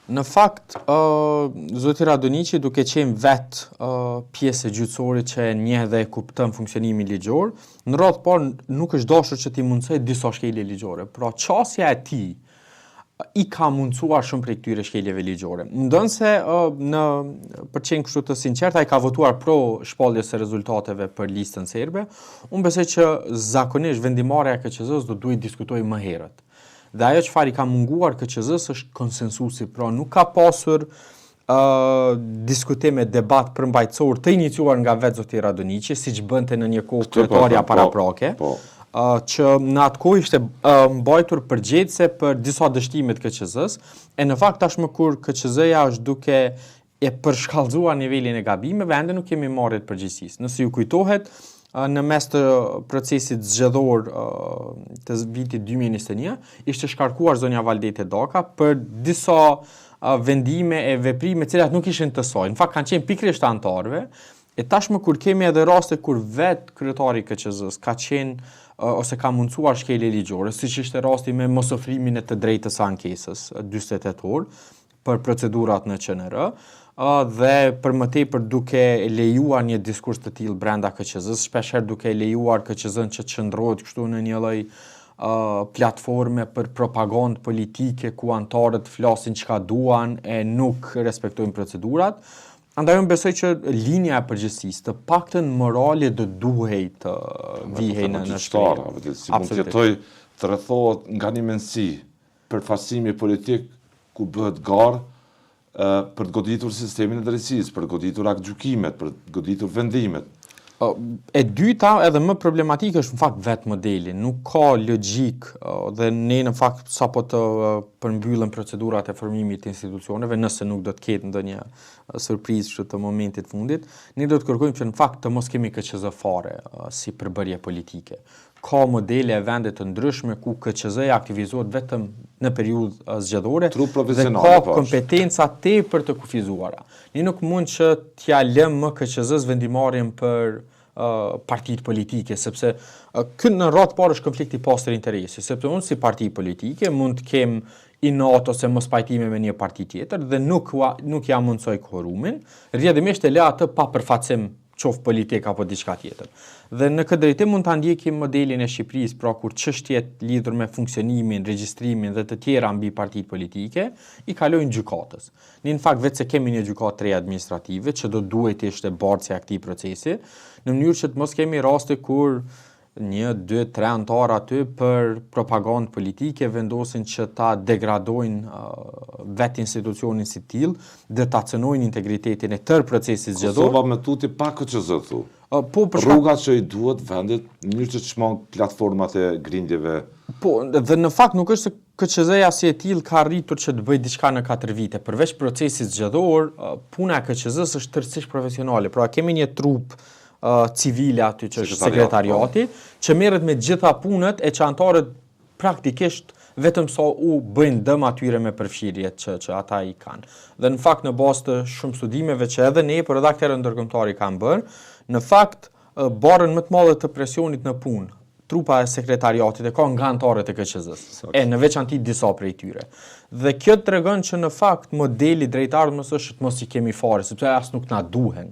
Në fakt, zoti Radoniqi duke qenë vetë pjesë e gjyqësorit që e njeh dhe e kupton funksionimin ligjor, në radhë parë nuk është dashur që t'i mundsoj disa shkelje ligjore. Pra qasja e tij i ka mundsuar shumë prej këtyre shkeljeve ligjore. Ndonse për të qenë kështu të sinqert, ai ka votuar pro shpalljes së rezultateve për listën serbe. Unë besoj që zakonisht vendimarrja e KQZ-s do duhet diskutojë më herët. Dhe ajo çfarë i ka munguar KQZ-s është konsensusi, pra nuk ka pasur diskutime, debat përmbajtësor të iniciuar nga vetë zoti Radoniqi, siç bënte në një kohë kryetarja paraprake, që në atë kohë ishte mbajtur përgjegjëse për disa dështime të KQZ-s, e në fakt tashmë kur KQZ-ja është duke e përshkallëzuar nivelin e gabimeve, ende nuk kemi marrë të përgjegjësisë. Nëse ju kujtohet, në mes të procesit zgjedhor të vitit 2021, ishte shkarkuar zonja Valdete Daka për disa vendime e veprime të cilat nuk ishin të saj. Në fakt kanë qenë pikërisht antarëve, e tashmë kur kemi edhe raste kur vetë kryetari i KQZ-s ka qenë ose ka mundsuar shkelje ligjore, siç ishte rasti me mosofrimin e të drejtës së ankesës 48 orë për procedurat në QNR, dhe për më tepër duke lejuar një diskurs të tillë brenda KQZ-s, shpeshherë duke lejuar KQZ-n që të qëndrohet kështu në një lloj platforme për propagandë politike ku antarët flasin çka duan e nuk respektojnë procedurat. Andaj unë besoj që linja e përgjegjësisë, të paktën morale do duhej të vihej në shkrim. Si mund të jetoj të rrethohet nga një mendësi përfaqësimi politik ku bëhet garë për të goditur sistemin e drejtësisë, për të goditur aktgjykimet, për të goditur vendimet. E dyta, edhe më problematike është në fakt vetë modeli. Nuk ka logjik dhe ne në fakt sapo të përmbyllen procedurat e formimit të institucioneve, nëse nuk do të ketë ndonjë surprizë të momentit fundit, ne do të kërkojmë që në fakt të mos kemi KQZ fare si përbërje politike. Ka modele e vende të ndryshme ku KQZ-ja aktivizohet vetëm në periudhë zgjedhore dhe ka kompetenca tepër të kufizuara. Ne nuk mund që t'ja lëmë më KQZ-s vendimarrjen për partitë politike, sepse këtu në radhë parë është konflikti i pastër interesi, sepse unë si parti politike mund të kem inat ose mos pajtime me një parti tjetër dhe nuk ja mundsoj quorumin, rrjedhimisht e lë atë pa përfaqësim qoftë politik apo diçka tjetër. Dhe në këtë drejtim mund ta ndjekim modelin e Shqipërisë, pra kur çështjet lidhur me funksionimin, regjistrimin dhe të tjera mbi partitë politike i kalojnë gjykatës. Ne në fakt vetë se kemi një gjykatë re administrative që do duhet të ishte bartësia e këtij procesi, në mënyrë që të mos kemi raste kur 1, 2, 3 antar aty për propagandë politike vendosin që ta degradojnë vetë institucionin si tillë dhe ta cënojnë integritetin e tërë procesit zgjedhor. Kosova me tuti pa KQZ thu. Rruga që i duhet vendit në mënyrë që të shmang platformat e grindjeve. Po, dhe në fakt nuk është se KQZ-ja si e tillë ka arritur që të bëjë diçka në 4 vite. Përveç procesit zgjedhor, puna e KQZ-s është tërësisht profesionale. Pra kemi një trup civile aty që është sekretariati, që merret me gjitha punët e që antarët praktikisht vetëm sa u bëjnë dëm atyre me përfshirjet që ata i kanë. Dhe në fakt në bazë të shumë studimeve që edhe ne për edhe aktorë ndërkombëtar i kanë bërë, në fakt barën më të madhe të presionit në punë trupa e sekretariatit e ka nga antarët e KQZ-s, në veçanti disa prej tyre. Dhe kjo tregon që në fakt modeli drejtardhmës është të mos i kemi fare, sepse as nuk na duhen.